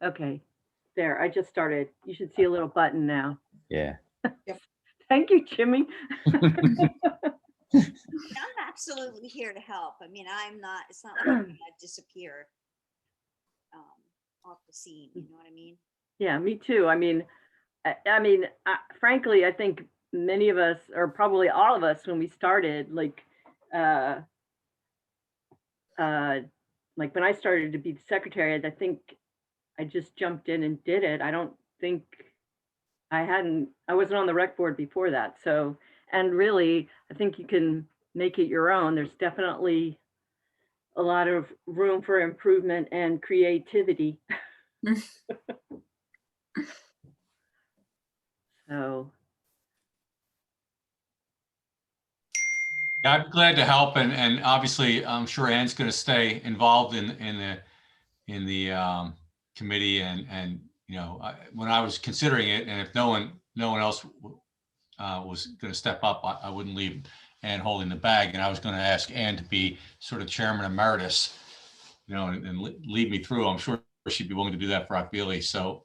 Okay. There, I just started. You should see a little button now. Yeah. Thank you, Jimmy. I'm absolutely here to help. I mean, it's not like I'm gonna disappear off the scene, you know what I mean? Yeah, me too. Frankly, I think many of us, or probably all of us, when we started, uh, uh, like when I started to be the secretary, I think I just jumped in and did it. I don't think I wasn't on the rec board before that. So, and really, I think you can make it your own. There's definitely a lot of room for improvement and creativity. So, Yeah, I'm glad to help, and obviously, I'm sure Ann's going to stay involved in the committee, and when I was considering it, and if no one else was going to step up, I wouldn't leave Ann holding the bag, and I was going to ask Ann to be sort of chairman emeritus, and lead me through. I'm sure she'd be willing to do that for Akvili. So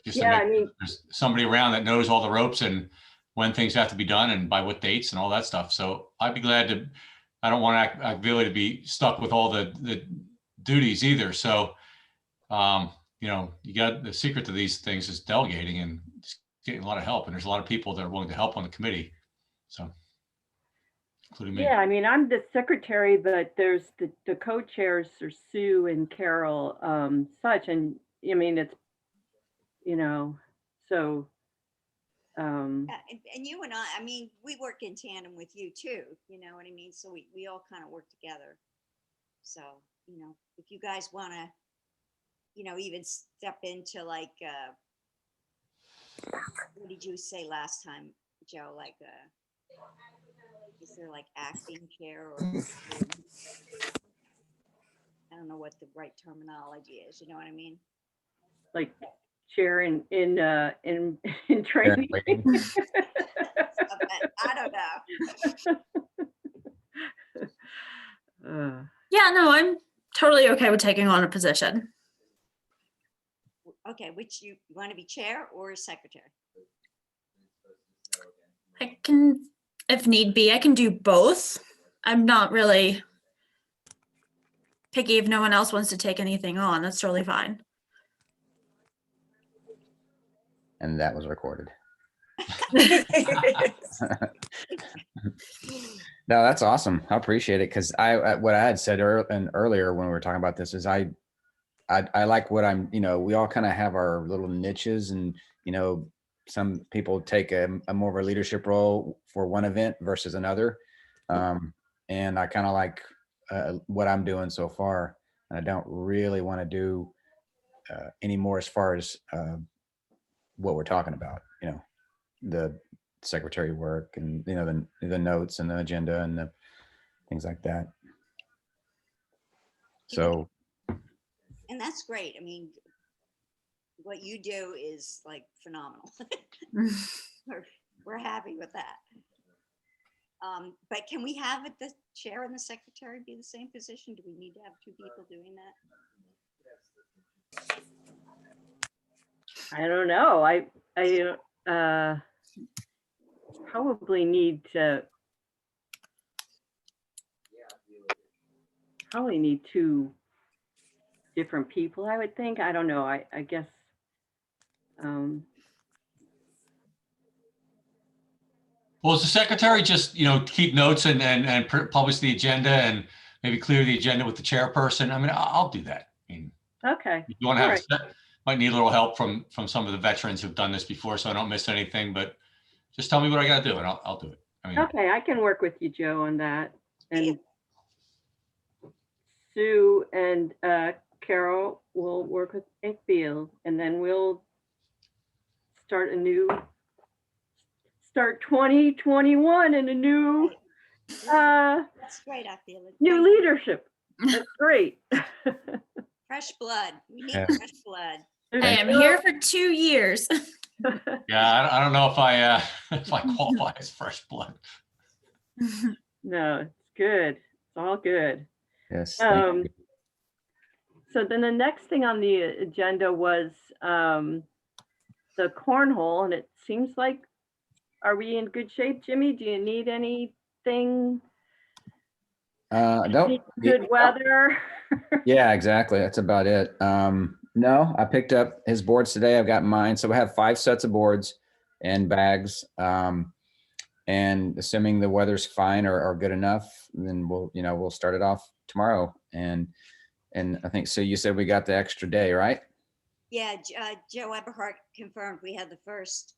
just to make sure there's somebody around that knows all the ropes and when things have to be done and by what dates and all that stuff. So I'd be glad to. I don't want Akvili to be stuck with all the duties either. So, you got the secret to these things is delegating and just getting a lot of help. And there's a lot of people that are willing to help on the committee. So, including me. yeah, I'm the secretary, but there's the co-chairs are Sue and Carol, such, and it's, so. And you and I mean, we work in tandem with you too, you know what I mean? So we all kind of work together. So, if you guys want to, even step into like, what did you say last time, Joe? Like, is there like acting chair or I don't know what the right terminology is, you know what I mean? Like chair in training. I don't know. Yeah, no, I'm totally okay with taking on a position. Okay, which you want to be chair or secretary? I can, if need be, I can do both. I'm not really picky if no one else wants to take anything on. That's totally fine. And that was recorded. No, that's awesome. I appreciate it because what I had said earlier when we were talking about this is I like what I'm. We all kind of have our little niches, and some people take a more of a leadership role for one event versus another, and I kind of like what I'm doing so far, and I don't really want to do any more as far as what we're talking about. The secretary work and the notes and the agenda and the things like that. So, and that's great. I mean, what you do is like phenomenal. We're happy with that. But can we have the chair and the secretary be the same position? Do we need to have two people doing that? I don't know. I probably need two different people, I would think. I don't know. I guess. Well, as the secretary, just keep notes and publish the agenda and maybe clear the agenda with the chairperson. I mean, I'll do that. Okay. If you want to have might need a little help from some of the veterans who've done this before, so I don't miss anything. But just tell me what I got to do, and I'll do it. Okay, I can work with you, Joe, on that. And Sue and Carol will work with Akvili, and then we'll start 2021 in a new that's great. I feel it. New leadership. That's great. Fresh blood. We need fresh blood. I am here for 2 years. Yeah, I don't know if I qualify as fresh blood. No, it's good. It's all good. Yes. So then the next thing on the agenda was the cornhole, and it seems like, are we in good shape, Jimmy? Do you need anything? Don't. Need good weather? Yeah, exactly. That's about it. No, I picked up his boards today. I've got mine. So we have 5 sets of boards and bags. And assuming the weather's fine or good enough, then we'll start it off tomorrow. And I think, so you said we got the extra day, right? Yeah, Joe Eberhart confirmed we had the first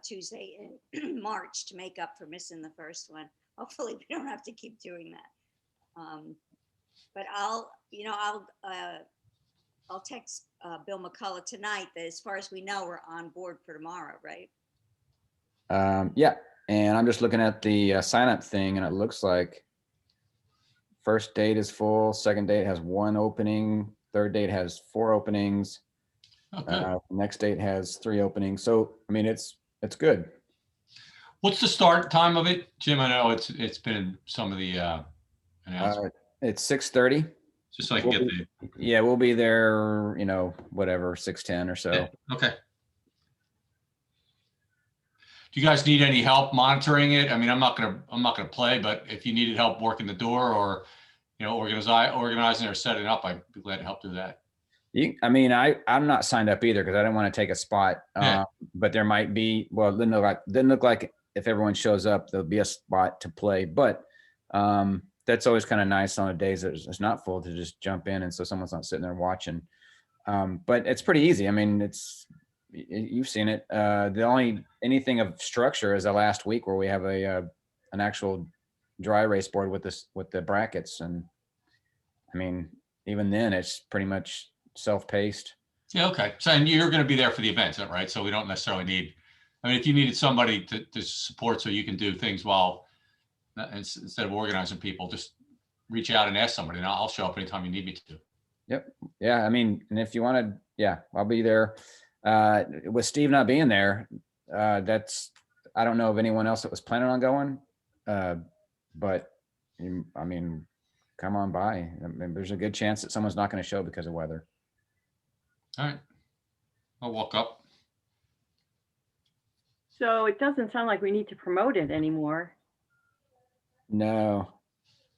Tuesday in March to make up for missing the first one. Hopefully we don't have to keep doing that. But I'll text Bill McCullough tonight that as far as we know, we're on board for tomorrow, right? Yeah. And I'm just looking at the sign up thing, and it looks like first date is full. Second date has 1 opening. Third date has 4 openings. Okay. Next date has 3 openings. So, I mean, it's good. What's the start time of it, Jim? I know it's been in some of the announcements. It's 6:30. Just so I can get the. Yeah, we'll be there, whatever, 6:10 or so. Yeah, okay. Do you guys need any help monitoring it? I mean, I'm not gonna play, but if you needed help working the door or, organizing or setting up, I'd be glad to help do that. I'm not signed up either because I didn't want to take a spot. Yeah. But there might be. Well, it didn't look like if everyone shows up, there'll be a spot to play. But that's always kind of nice on the days that it's not full to just jump in, and so someone's not sitting there watching. But it's pretty easy. I mean, you've seen it. The only anything of structure is the last week where we have an actual dry erase board with the brackets, and I mean, even then it's pretty much self-paced. Yeah, okay. So, and you're going to be there for the event, right? So we don't necessarily need. I mean, if you needed somebody to support so you can do things instead of organizing people, just reach out and ask somebody, and I'll show up anytime you need me to. Yep. Yeah. I mean, and if you wanted, yeah, I'll be there. With Steve not being there, I don't know of anyone else that was planning on going. But I mean, come on by. I mean, there's a good chance that someone's not going to show because of weather. All right. I'll walk up. So it doesn't sound like we need to promote it anymore. No,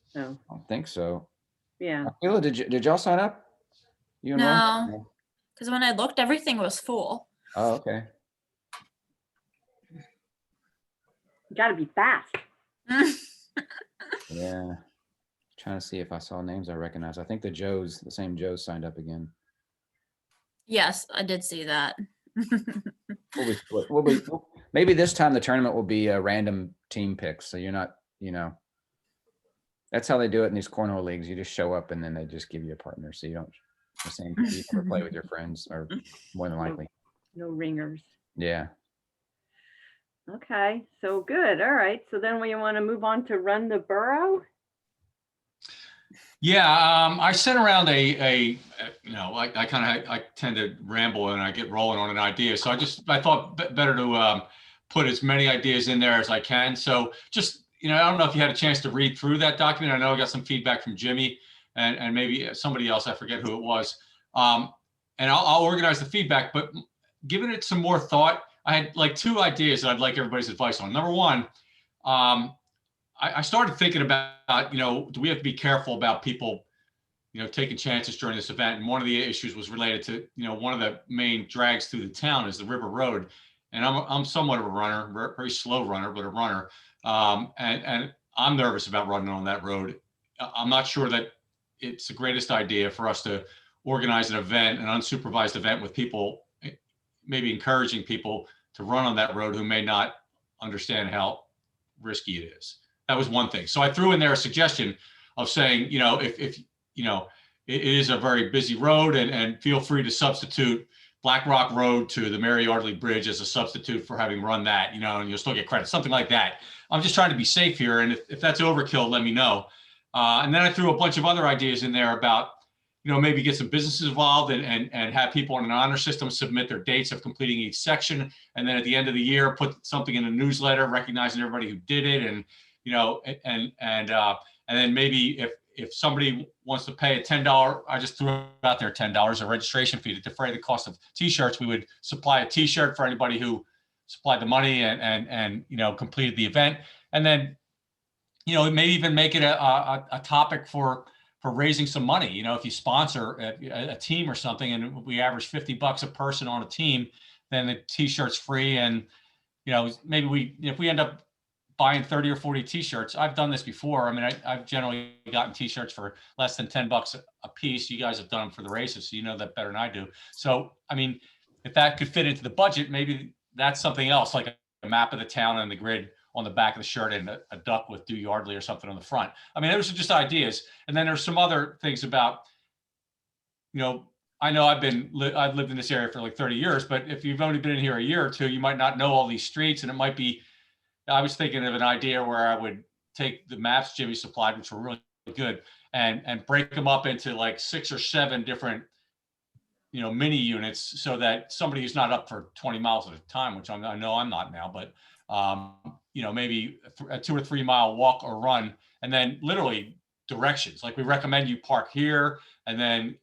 So, I don't think so. yeah. Akila, did y'all sign up? You enrolled? No, because when I looked, everything was full. Oh, okay. You got to be fast. Yeah. Trying to see if I saw names I recognize. I think the same Joes signed up again. Yes, I did see that. Maybe this time the tournament will be a random team pick. So you're not, that's how they do it in these cornhole leagues. You just show up and then they just give you a partner. So you never play with your friends, or more than likely. No ringers. Yeah. Okay, so good. All right. So then we want to move on to run the borough. Yeah, I sent around I tend to ramble and I get rolling on an idea. So I thought better to put as many ideas in there as I can. So just, I don't know if you had a chance to read through that document. I know I got some feedback from Jimmy and maybe somebody else, I forget who it was. And I'll organize the feedback, but giving it some more thought, I had like 2 ideas that I'd like everybody's advice on. Number one, I started thinking about, do we have to be careful about people, taking chances during this event? And one of the issues was related to, one of the main drags through the town is the River Road. And I'm somewhat of a runner, very slow runner, but a runner. And I'm nervous about running on that road. I'm not sure that it's the greatest idea for us to organize an event, an unsupervised event with people, maybe encouraging people to run on that road who may not understand how risky it is. That was one thing. So I threw in there a suggestion of saying, if it is a very busy road, and feel free to substitute Black Rock Road to the Mary Yardley Bridge as a substitute for having run that, and you'll still get credit, something like that. I'm just trying to be safe here. And if that's overkill, let me know. And then I threw a bunch of other ideas in there about, maybe get some businesses involved and have people in an honor system submit their dates of completing each section. And then at the end of the year, put something in a newsletter recognizing everybody who did it. And, and then maybe if somebody wants to pay a $10, I just threw out there $10, a registration fee to defray the cost of t-shirts, we would supply a t-shirt for anybody who supplied the money and completed the event. And then, maybe even make it a topic for raising some money. If you sponsor a team or something and we average $50 a person on a team, then the t-shirt's free. And, maybe if we end up buying 30 or 40 t-shirts, I've done this before. I mean, I've generally gotten t-shirts for less than $10 a piece. You guys have done them for the races, so you know that better than I do. So, I mean, if that could fit into the budget, maybe that's something else, like a map of the town and the grid on the back of the shirt and a duck with "Do Yardley" or something on the front. I mean, those are just ideas. And then there's some other things about, I know I've lived in this area for like 30 years, but if you've only been in here a year or two, you might not know all these streets. And it might be, I was thinking of an idea where I would take the maps Jimmy supplied, which were really good, and break them up into like 6 or 7 different, mini units, so that somebody who's not up for 20 miles at a time, which I know I'm not now, but maybe a 2 or 3 mile walk or run, and then literally directions. Like, we recommend you park here, and then,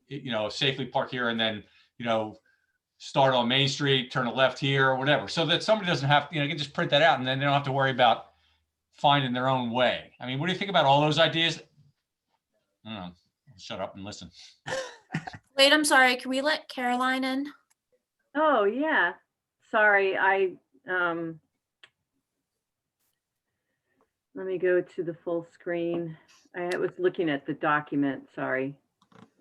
safely park here, and then, start on Main Street, turn a left here, or whatever, so that somebody doesn't have, you can just print that out, and then they don't have to worry about finding their own way. I mean, what do you think about all those ideas? I don't know. Shut up and listen. Wait, I'm sorry. Can we let Caroline in? Oh, yeah. Sorry, let me go to the full screen. I was looking at the document, sorry.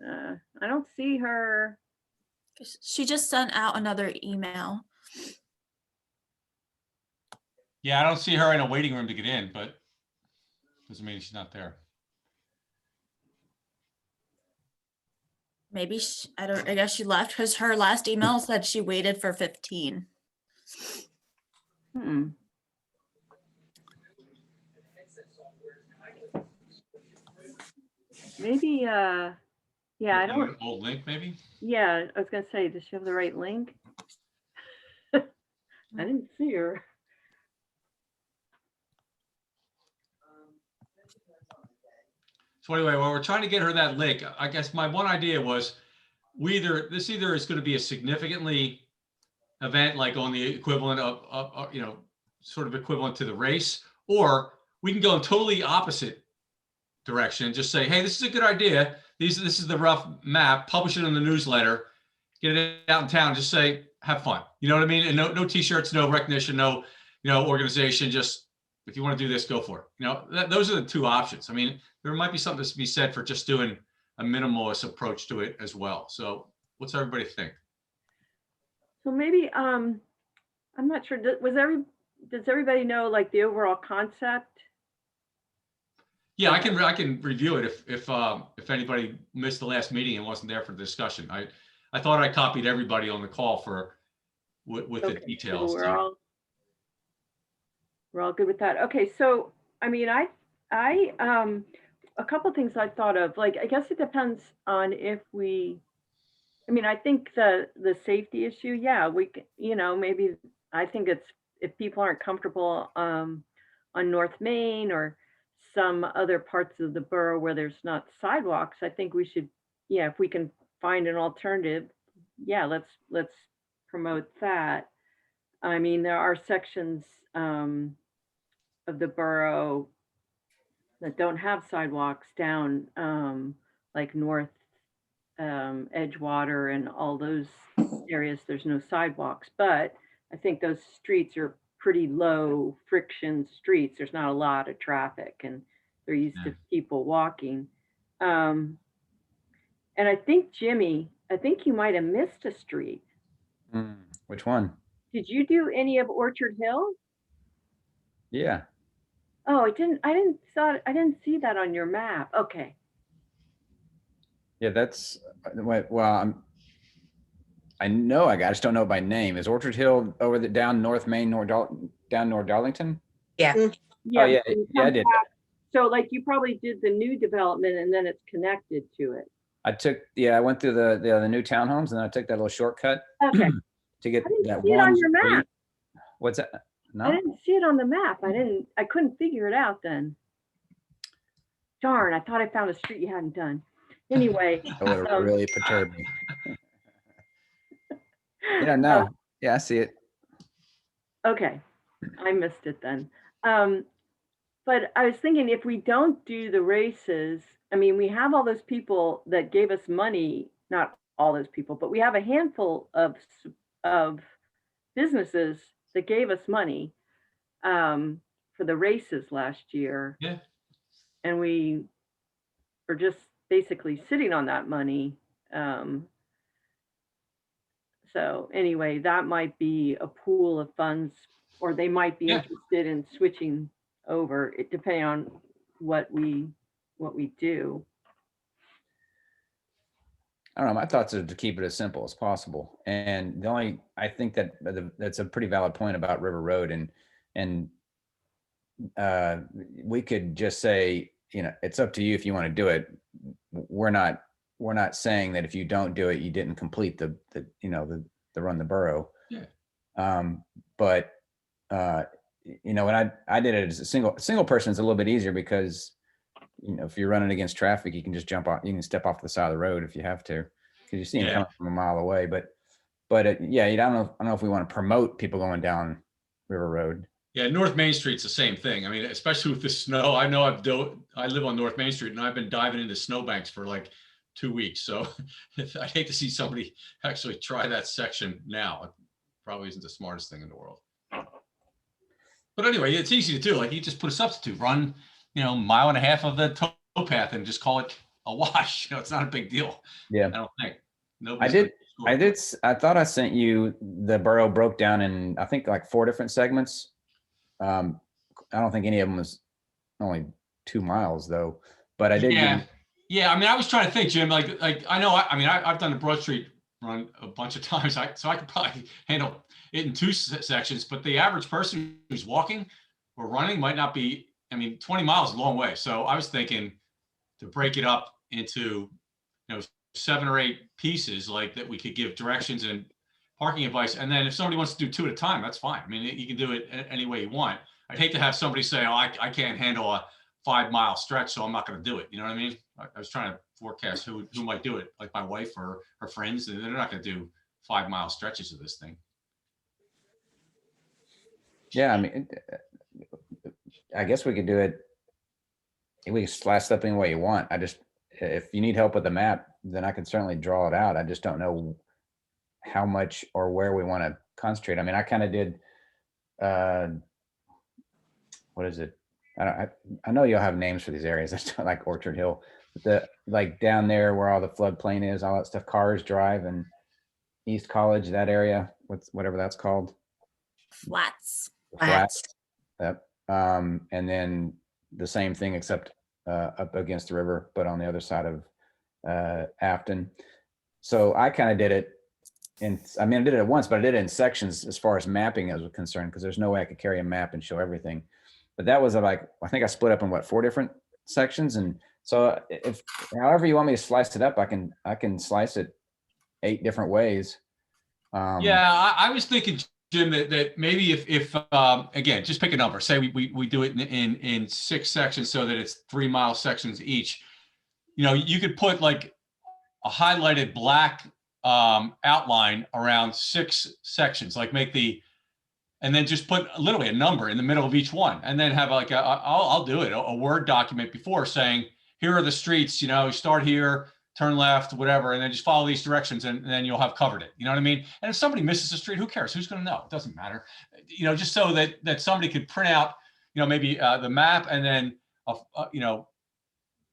I don't see her. She just sent out another email. Yeah, I don't see her in a waiting room to get in, but doesn't mean she's not there. Maybe I guess she left because her last email said she waited for 15. Maybe, yeah, I don't. Old link, maybe? Yeah, I was gonna say, does she have the right link? I didn't see her. So anyway, while we're trying to get her that link, I guess my one idea was this either is going to be a significantly event, like on the equivalent of sort of equivalent to the race, or we can go in totally opposite direction and just say, hey, this is a good idea. This is the rough map, publish it in the newsletter, get it out in town, just say, have fun. You know what I mean? And no t-shirts, no recognition, no, organization, just, if you want to do this, go for it. Those are the two options. I mean, there might be something to be said for just doing a minimalist approach to it as well. So what's everybody think? So maybe, I'm not sure, does everybody know like the overall concept? Yeah, I can review it if anybody missed the last meeting and wasn't there for the discussion. I thought I copied everybody on the call with the details. So we're all good with that. Okay, so I mean, I a couple things I thought of, like, I guess it depends on if I think the safety issue, yeah, we maybe, I think it's, if people aren't comfortable on North Main or some other parts of the borough where there's not sidewalks, I think we should, yeah, if we can find an alternative, yeah, let's promote that. I mean, there are sections of the borough that don't have sidewalks down, like North Edgewater and all those areas, there's no sidewalks, but I think those streets are pretty low friction streets. There's not a lot of traffic and they're used to people walking. And I think, Jimmy, you might have missed a street. Which one? Did you do any of Orchard Hill? Yeah. Oh, I didn't see that on your map. Okay. Yeah, that's, well, I know I just don't know by name. Is Orchard Hill over down North Main, down North Darlington? Yeah. Yeah, Oh, yeah, I did that. So like you probably did the new development and then it's connected to it. I went through the new townhomes and then I took that little shortcut Okay. to get I didn't that see it one on your street. map. What's that? No. I didn't see it on the map. I couldn't figure it out then. Darn, I thought I found a street you hadn't done. Anyway, That would have um, really perturbed me. Yeah, uh, no. Yeah, I see it. okay, I missed it then. But I was thinking if we don't do the races, I mean, we have all those people that gave us money, not all those people, but we have a handful of businesses that gave us money for the races last year, Yeah. and we are just basically sitting on that money. Um, so anyway, that might be a pool of funds, or they might be Yeah. interested in switching over, it depending on what we do. I don't know. My thoughts are to keep it as simple as possible. And the only, I think that that's a pretty valid point about River Road. And we could just say, you know, it's up to you if you want to do it. We're not saying that if you don't do it, you didn't complete the run the borough. Yeah. But you know, when I did it as a single person, it's a little bit easier because, you know, if you're running against traffic, you can just jump off, you can step off the side of the road if you have to, because you see them Yeah. coming from a mile away. But yeah, I don't know if we want to promote people going down River Road. Yeah, North Main Street's the same thing. I mean, especially with the snow. I know I live on North Main Street and I've been diving into snowbanks for like 2 weeks. So I'd hate to see somebody actually try that section now. It probably isn't the smartest thing in the world. But anyway, it's easy to do. Like you just put a substitute, run, you know, 1.5 miles of the towpath and just call it a wash. You know, it's not a big deal. Yeah. I don't think. I thought I sent you the borough broke down in, I think, like 4 different segments. I don't think any of them was only 2 miles though, but I did. Yeah. Yeah. I mean, I was trying to think, Jim, like I know, I've done the Broad Street run a bunch of times. So I could probably handle it in 2 sections, but the average person who's walking or running might not be, 20 miles is a long way. So I was thinking to break it up into, 7 or 8 pieces like that we could give directions and parking advice. And then if somebody wants to do 2 at a time, that's fine. I mean, you can do it any way you want. I'd hate to have somebody say, oh, I can't handle a 5-mile stretch, so I'm not going to do it. You know what I mean? I was trying to forecast who might do it, like my wife or her friends. They're not going to do 5-mile stretches of this thing. Yeah, I guess we could do it. We can slice up any way you want. If you need help with the map, then I can certainly draw it out. I just don't know how much or where we want to concentrate. I kind of did, what is it? I know you'll have names for these areas. That's like Orchard Hill, like down there where all the floodplain is, all that stuff, Cars Drive and East College, that area, whatever that's called. Flats. Flats. Yep. And then the same thing, except up against the river, but on the other side of Afton. So I kind of did it I did it once, but I did it in sections as far as mapping is concerned, because there's no way I could carry a map and show everything. But that was I think I split up in 4 different sections. And so if however you want me to slice it up, I can slice it 8 different ways. Yeah, I was thinking, Jim, that maybe if again, just pick a number. Say we do it in 6 sections so that it's 3-mile sections each. You could put like a highlighted black outline around 6 sections, like and then just put literally a number in the middle of each one, and then have like I'll do it, a Word document before saying, here are the streets, start here, turn left, whatever, and then just follow these directions, and then you'll have covered it. You know what I mean? And if somebody misses a street, who cares? Who's going to know? It doesn't matter. Just so that somebody could print out, maybe the map, and then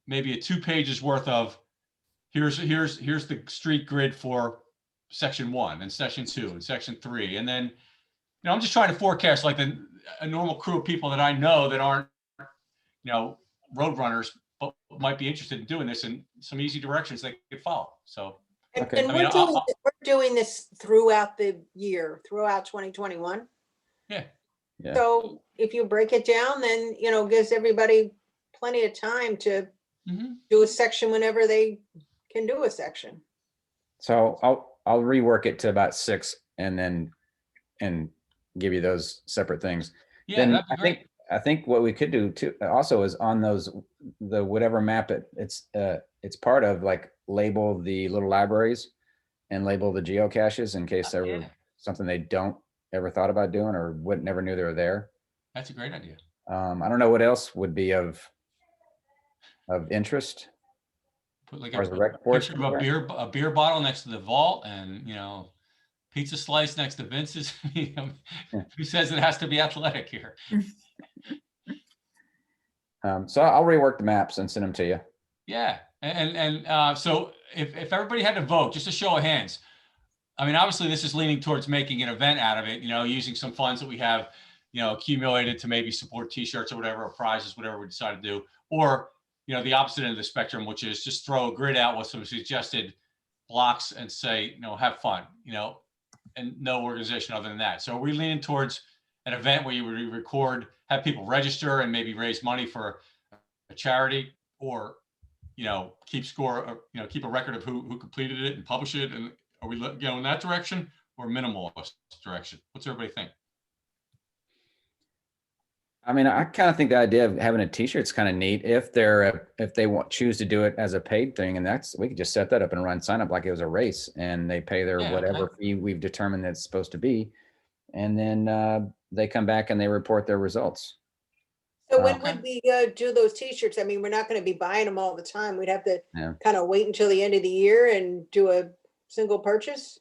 maybe a 2 pages worth of here's the street grid for section 1 and section 2 and section 3, and then I'm just trying to forecast like a normal crew of people that I know that aren't road runners, but might be interested in doing this, and some easy directions they could follow. So okay. And we're doing this throughout the year, throughout 2021. Yeah. So if you break it down, then gives everybody plenty of time to do a section whenever they can do a section. So I'll rework it to about 6 and give you those separate things. Yeah, Then that'd be great. I think what we could do too, also is on the whatever map it's part of, like label the little libraries and label the geocaches in case there Yeah. were something they don't ever thought about doing or never knew they were there. That's a great idea. I don't know what else would be of interest. Put like As far as the a rec board's picture of a beer bottle next to the vault, and pizza slice next to Vince's. Who says it has to be athletic here? So I'll rework the maps and send them to you. Yeah, and so if everybody had to vote, just a show of hands. I mean, obviously this is leaning towards making an event out of it, using some funds that we have, accumulated to maybe support t-shirts or whatever, or prizes, whatever we decide to do. Or, the opposite end of the spectrum, which is just throw a grid out with some suggested blocks and say, have fun, and no organization other than that. So are we leaning towards an event where you would record, have people register and maybe raise money for a charity, or, keep score, or, keep a record of who completed it and publish it? And are we in that direction or minimalist direction? What's everybody think? I mean, I kind of think the idea of having a t-shirt is kind of neat if they choose to do it as a paid thing, and we could just set that up and run sign up like it was a race, and they pay their whatever fee we've determined that's supposed to be, and then they come back and they report their results. So when would we do those t-shirts? I mean, we're not going to be buying them all the time. We'd have to kind of wait until the end of the year and do a single purchase.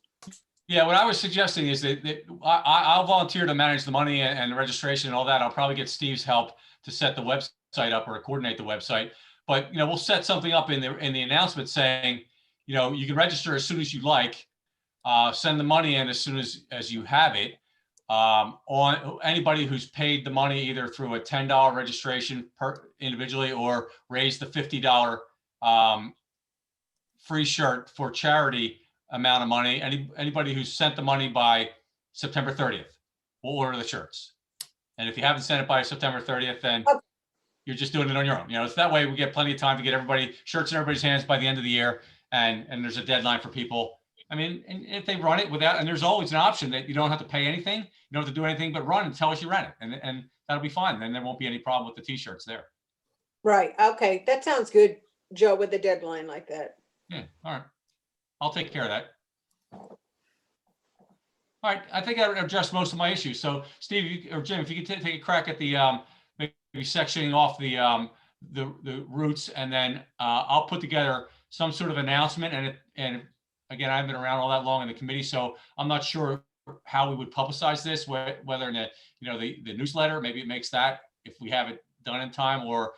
Yeah, what I was suggesting is that I'll volunteer to manage the money and the registration and all that. I'll probably get Steve's help to set the website up or to coordinate the website. But we'll set something up in the announcement saying, you can register as soon as you like, send the money in as soon as you have it. On anybody who's paid the money either through a $10 registration individually, or raise the $50 free shirt for charity amount of money. Anybody who's sent the money by September 30th, we'll order the shirts. And if you haven't sent it by September 30th, then you're just doing it on your own. So that way we get plenty of time to get shirts in everybody's hands by the end of the year. And there's a deadline for people. I mean, and if they run it without, and there's always an option that you don't have to pay anything. You don't have to do anything but run and tell us you ran it. And that'll be fine. Then there won't be any problem with the t-shirts there. Right. Okay. That sounds good, Joe, with the deadline like that. Yeah. All right. I'll take care of that. All right. I think I addressed most of my issues. So Steve or Jim, if you could take a crack at the maybe sectioning off the routes, and then I'll put together some sort of announcement. And again, I haven't been around all that long in the committee, so I'm not sure how we would publicize this, whether in the newsletter, maybe it makes that if we have it done in time, or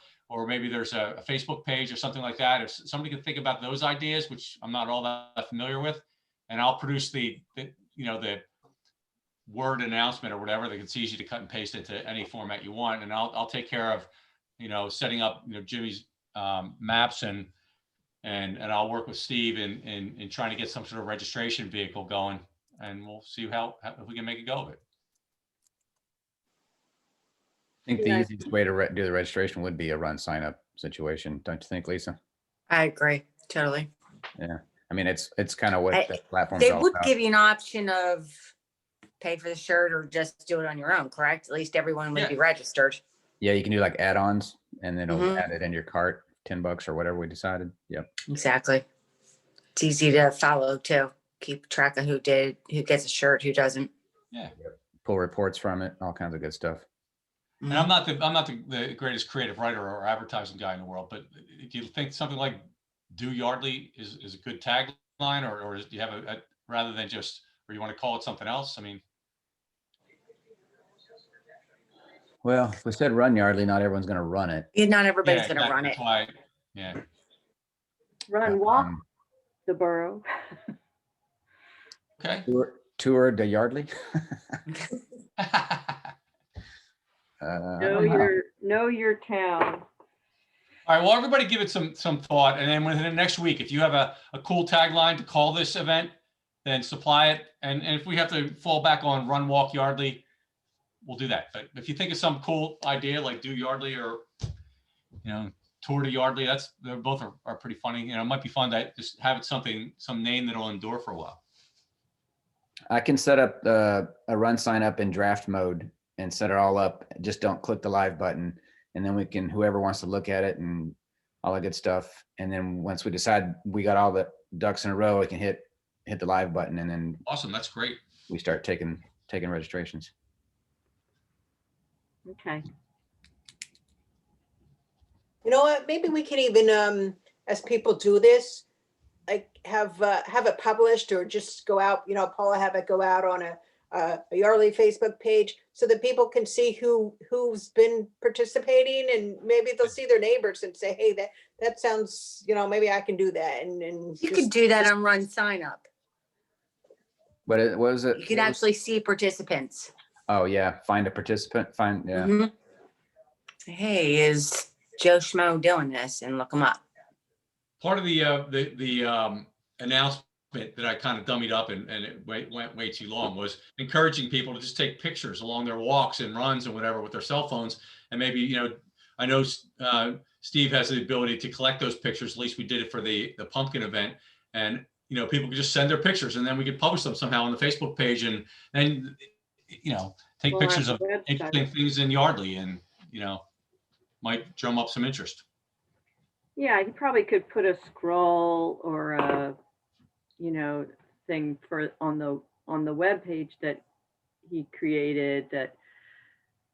maybe there's a Facebook page or something like that. If somebody can think about those ideas, which I'm not all that familiar with, and I'll produce the word announcement or whatever that it's easy to cut and paste into any format you want. And I'll take care of, setting up, Jimmy's maps, and I'll work with Steve in trying to get some sort of registration vehicle going, and we'll see if we can make a go of it. I think the easiest way to do the registration would be a run sign up situation. Don't you think, Lisa? I agree, totally. Yeah. I mean, it's kind of what the platform's They all would about. give you an option of pay for the shirt or just do it on your own, correct? At least everyone would be registered. Yeah, you can do like add-ons, and then it'll add it in your cart, $10 or whatever we decided. Yep. Exactly. It's easy to follow too. Keep track of who gets a shirt, who doesn't. Yeah. Pull reports from it, all kinds of good stuff. And I'm not the greatest creative writer or advertising guy in the world, but do you think something like "Do Yardley" is a good tagline, or do you have a rather than just, or you want to call it something else? I mean, well, if we said "Run Yardley," not everyone's going to run it. Not everybody's going to run that's it. why, yeah. Walk the borough. Okay. Tour de Yardley. Know your town. All right. Well, everybody give it some thought, and then within the next week, if you have a cool tagline to call this event, then supply it. And if we have to fall back on "Run, Walk, Yardley," we'll do that. But if you think of some cool idea like "Do Yardley" or "Tour to Yardley," they're both are pretty funny. It might be fun to just have it some name that'll endure for a while. I can set up a run sign up in draft mode and set it all up. Just don't click the live button. And then we can, whoever wants to look at it and all that good stuff. And then once we decide we got all the ducks in a row, we can hit the live button, and then Awesome. That's great. we start taking registrations. Okay. You know what, maybe we can even, as people do this, like have it published, or just go out, Paula, have it go out on a Yardley Facebook page so that people can see who's been participating, and maybe they'll see their neighbors and say, hey, that sounds, maybe I can do that. And You just- could do that on Run Sign Up. What was it? You could actually see participants. Oh yeah, find a participant. Yeah. Mhm. Say, hey, is Joe Schmo doing this? And look them up. Part of the announcement that I kind of dummied up and it went way too long was encouraging people to just take pictures along their walks and runs and whatever with their cell phones. And maybe, I know Steve has the ability to collect those pictures. At least we did it for the pumpkin event. And, people could just send their pictures, and then we could publish them somehow on the Facebook page, and then, take Well, pictures on of the website. interesting things in Yardley, and, might drum up some interest. Yeah, he probably could put a scroll or a, thing on the web page that he created that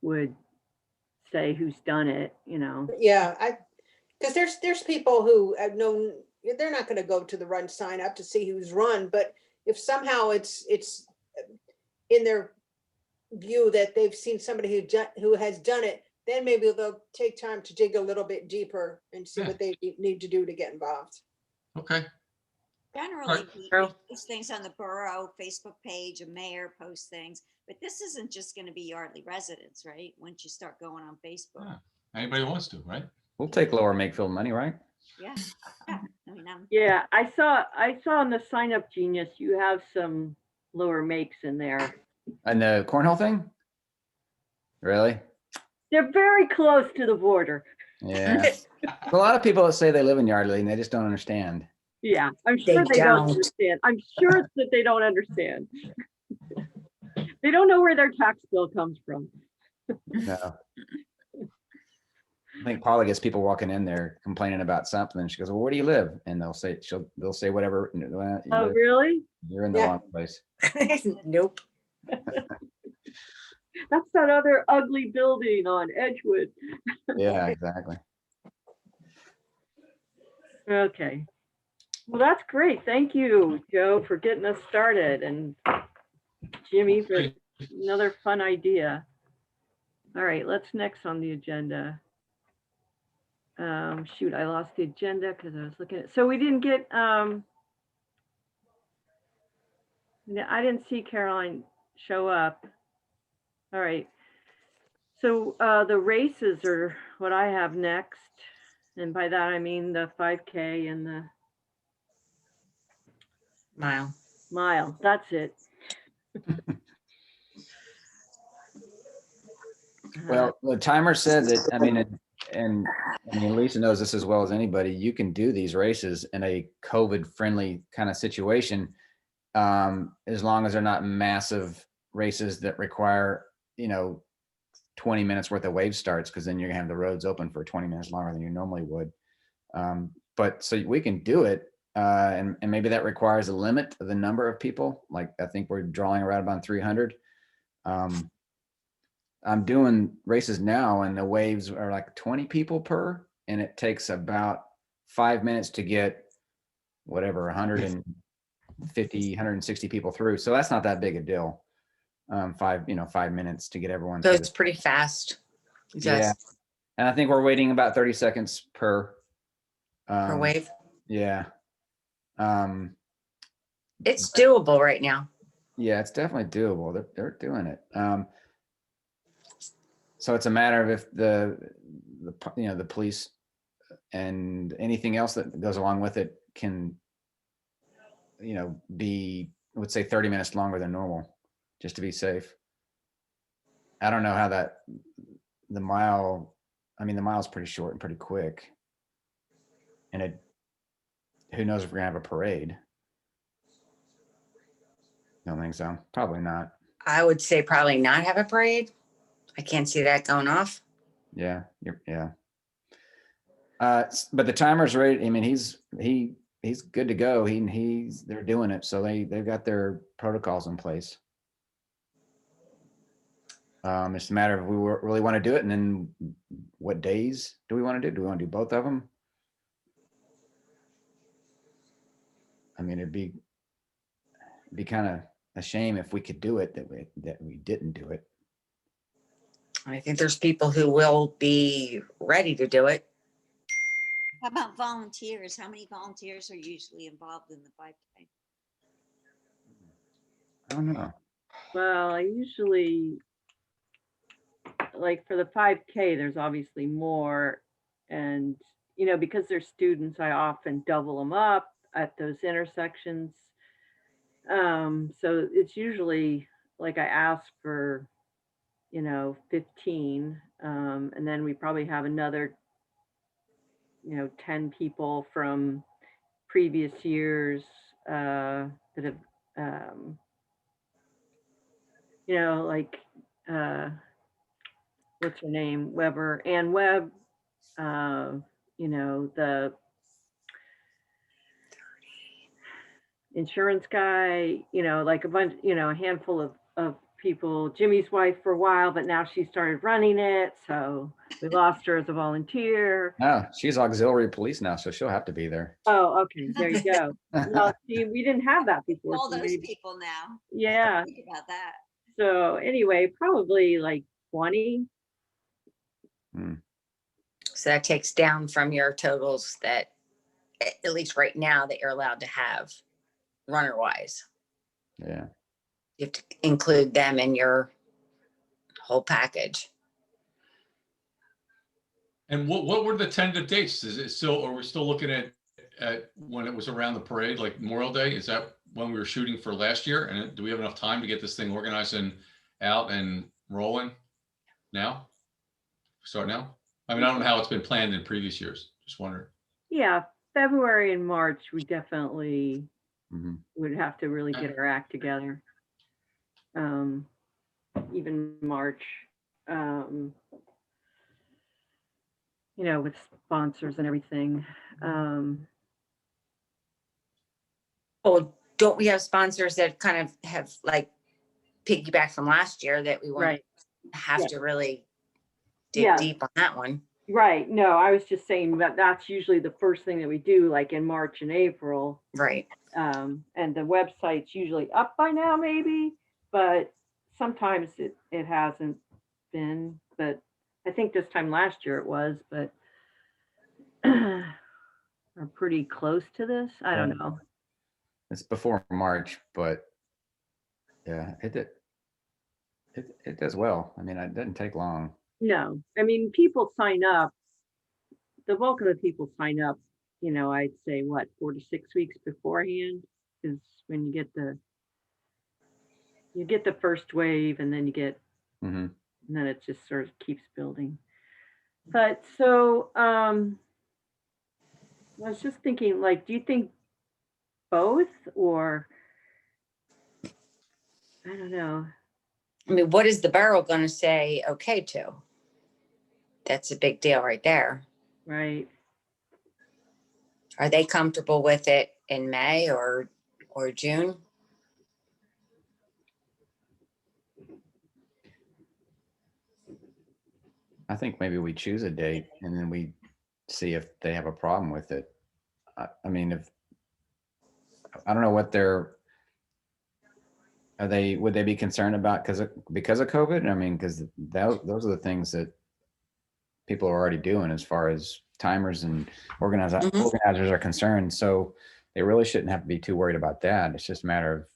would say who's done it, Yeah, because there's people who have known, they're not going to go to the Run Sign Up to see who's run, but if somehow it's in their view that they've seen somebody who has done it, then maybe they'll take time to dig a little bit deeper and see Yeah. what they need to do to get involved. Okay. Generally, Right. we True. post things on the borough Facebook page, a mayor posts things, but this isn't just going to be Yardley residents, right? Once you start going on Facebook. Yeah. Anybody wants to, right? We'll take Lower Makefield money, right? Yeah. Yeah. I mean, Yeah, I saw on the Sign Up Genius, you have some lower makes in there. And the cornhole thing? Really? They're very close to the border. Yeah. A lot of people that say they live in Yardley and they just don't understand. Yeah, I'm They sure they don't don't. understand. I'm sure that they don't understand. They don't know where their tax bill comes from. No. I think Paula gets people walking in there complaining about something. She goes, well, where do you live? And they'll say whatever. Well, Oh, really? you're in the Yeah. wrong place. Nope. That's that other ugly building on Edgewood. Yeah, exactly. Okay. Well, that's great. Thank you, Joe, for getting us started, and Jimmy for Okay. another fun idea. All right, let's next on the agenda. Shoot, I lost the agenda because I was looking at, so we didn't get, I didn't see Caroline show up. All right. So the races are what I have next. And by that, I mean the 5K and the Mile. That's it. Well, the timer said that, and Lisa knows this as well as anybody, you can do these races in a COVID-friendly kind of situation, as long as they're not massive races that require, 20 minutes worth of wave starts, because then you're gonna have the roads open for 20 minutes longer than you normally would. But so we can do it, and maybe that requires a limit of the number of people. Like I think we're drawing around about 300. I'm doing races now and the waves are like 20 people per, and it takes about 5 minutes to get whatever, 150, 160 people through. So that's not that big a deal. 5 minutes to get everyone So through. it's pretty fast. Yeah. Just And I think we're waiting about 30 seconds per. per wave. Yeah. It's doable right now. Yeah, it's definitely doable. They're doing it. So it's a matter of if the police and anything else that goes along with it can, be, I would say 30 minutes longer than normal, just to be safe. I don't know how the mile's pretty short and pretty quick. And who knows if we're gonna have a parade? Don't think so. Probably not. I would say probably not have a parade. I can't see that going off. Yeah, yeah. But the timer's ready. I mean, he's good to go. They're doing it. So they've got their protocols in place. It's a matter of we really want to do it, and then what days do we want to do? Do we want to do both of them? I mean, it'd be kind of a shame if we could do it that we didn't do it. I think there's people who will be ready to do it. How about volunteers? How many volunteers are usually involved in the 5K? I don't know. Well, I usually, like for the 5K, there's obviously more. And, you know, because they're students, I often double them up at those intersections. So it's usually like I ask for, you know, 15. And then we probably have another, you know, 10 people from previous years that have, you know, like, what's her name? Weber, Ann Webb, you know, the insurance guy, you know, like a bunch, you know, a handful of people, Jimmy's wife for a while, but now she started running it. So we lost her as a volunteer. No, she's auxiliary police now, so she'll have to be there. Oh, okay. There you go. Well, see, we didn't have that before. All so those maybe- people now. Yeah. Think about that. So anyway, probably like 20. So that takes down from your totals that, at least right now, that you're allowed to have runner wise. Yeah. You have to include them in your whole package. And what were the tentative dates? Is it still, are we still looking at when it was around the parade, like Memorial Day? Is that when we were shooting for last year? And do we have enough time to get this thing organized and out and rolling now? Start now? I mean, I don't know how it's been planned in previous years. Just wondering. Yeah, February and March, we definitely Mhm. would have to really get our act together. Even March, you know, with sponsors and everything. Oh, don't we have sponsors that kind of have like piggyback from last year that we want Right. to have Yeah. to really dig Yeah. deep on that one? Right. No, I was just saying that that's usually the first thing that we do, like in March and April. Right. And the website's usually up by now, maybe, but sometimes it hasn't been. But I think this time last year it was, but we're pretty close to this. I don't know. It's before March, but yeah, it does well. I mean, it doesn't take long. No, I mean, people sign up. The bulk of the people sign up, you know, I'd say what, 4 to 6 weeks beforehand is when you get the first wave, and then you get, Mhm. and then it just sort of keeps building. But so I was just thinking, like, do you think both, or I don't know. I mean, what is the borough going to say okay to? That's a big deal right there. Right. Are they comfortable with it in May or June? I think maybe we choose a date and then we see if they have a problem with it. I mean, if I don't know what would they be concerned about because of COVID? I mean, because those are the things that people are already doing as far as timers and organizers are concerned. So they really shouldn't have to be too worried about that. It's just a matter of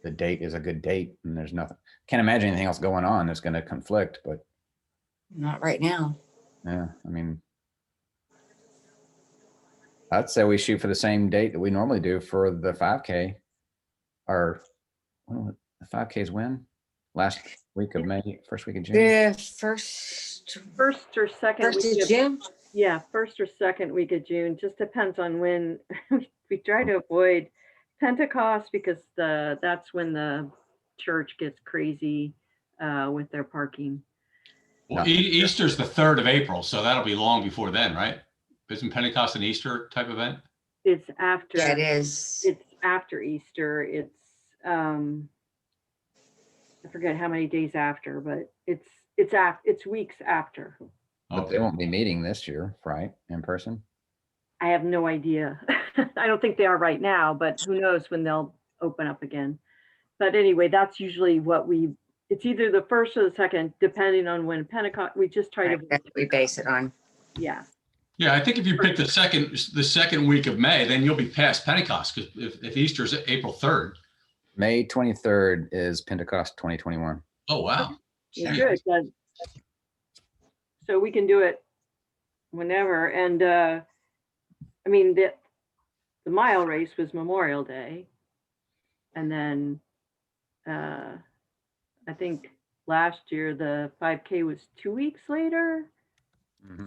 the date is a good date, and there's nothing. Can't imagine anything else going on that's going to conflict. But Not right now. yeah, I mean, I'd say we shoot for the same date that we normally do for the 5K. Or the 5K is when? Last week of May, first week of June. Yeah, first Or second week of of June. Yeah, first or second week of June, just depends on when. We try to avoid Pentecost because that's when the church gets crazy. with their parking. Well, Easter's the 3rd of April, so that'll be long before then, right? Isn't Pentecost an Easter type event? It's after. Yeah, it is. It's after Easter. It's I forget how many days after, but it's weeks after. But they won't be meeting this year, right? In person? I have no idea. I don't think they are right now, but who knows when they'll open up again. But anyway, that's usually what it's either the first or the second, depending on when Pentecost, we just try to, Right, that's what we base it on. yeah. Yeah, I think if you pick the second week of May, then you'll be past Pentecost, because if Easter's April 3rd. May 23rd is Pentecost 2021. Oh, wow. Well, good. So we can do it whenever. And I mean, the mile race was Memorial Day. And then I think last year the 5K was 2 weeks later,